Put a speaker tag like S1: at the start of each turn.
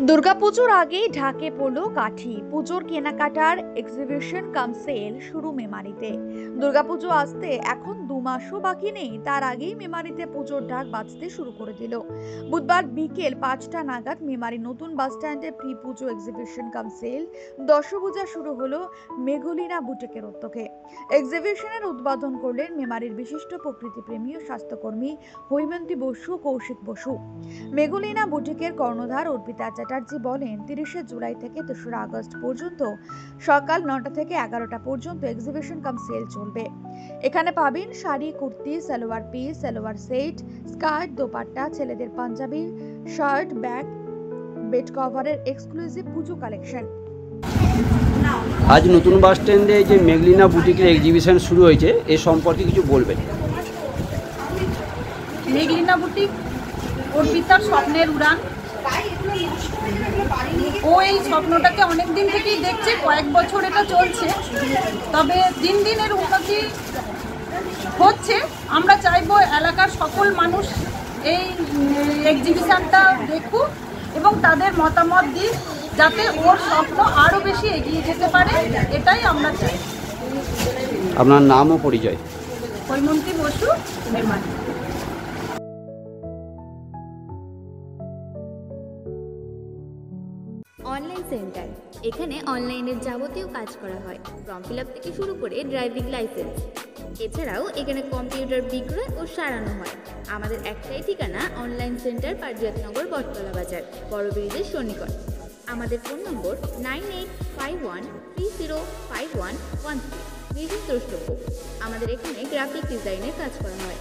S1: দুর্গাপুজোর আগেই ঢাকে পড়লো কাঠি। পুজোর কেনাকাটার এক্সিবিশন কাম সেল শুরু মেমারিতে। দুর্গাপুজো আসতে এখন 2 মাসও বাকি নেই, তার আগেই মেমারিতে পুজোর ঢাক বাজতে শুরু করে দিল। বুধবার বিকেল 5টা নাগাদ মেমারি নতুন বাস স্ট্যান্ডে প্রি পুজো এক্সিবিশন কাম সেল দশভূজা শুরু হলো মেঘলিনা বুটিকের উদ্যোগে। এক্সিবিশনের উদ্বোধন করলেন মেমারির বিশিষ্ট প্রকৃতিপ্রেমী ও স্বাস্থ্যকর্মী হৈমন্তী বসু, কৌশিক বসু। মেঘলিনা বুটিকের কর্ণধার অর্পিতা চ্যাটার্জি বলেন, 30শে জুলাই থেকে 3রা আগস্ট পর্যন্ত সকাল 9টা থেকে 11টা পর্যন্ত এক্সিবিশন কাম সেল চলবে। এখানে পাবেন sari, kurti, salwar piece, salwar set, skirt, dupatta, ছেলেদের পাঞ্জাবি, শার্ট, ব্যাগ, বেড কভারের এক্সক্লুসিভ পুজো কালেকশন।
S2: আজ নতুন বাস স্ট্যান্ডে যে মেঘলিনা বুটিকের এক্সিবিশন শুরু হয়েছে এ সম্পর্কে কিছু বলবেন?
S3: মেঘলিনা বুটিক অর্পিতার স্বপ্নের উড়ান। ও এই স্বপ্নটাকে অনেক দিন থেকেই দেখছে, কয়েক বছর এটা চলছে, তবে দিন দিন এর উন্নতি হচ্ছে। আমরা চাইবো এলাকার সকল মানুষ এই এক্সিবিশনটা দেখুক এবং তাদের মতামত দিক, যাতে ওর স্বপ্ন আরও বেশি এগিয়ে যেতে পারে, এটাই আমরা চাই।
S2: আপনার নাম ও পরিচয়?
S3: হৈমন্তী বসু, মেমারি।
S4: অনলাইন সেন্টার, এখানে অনলাইনের যাবতীয় কাজ করা হয়, ফর্ম ফিল আপ থেকে শুরু করে ড্রাইভিং লাইসেন্স। এছাড়াও এখানে কম্পিউটার বিক্রয় ও সারানো হয়। আমাদের একটাই ঠিকানা, অনলাইন সেন্টার, পারিজাতনগর, বটতলা বাজার, বড় ব্রিজের সন্নিকট। আমাদের ফোন নম্বর 9851305113। বিশেষ দ্রষ্টব্য, আমাদের এখানে গ্রাফিক ডিজাইনের কাজ করা হয়।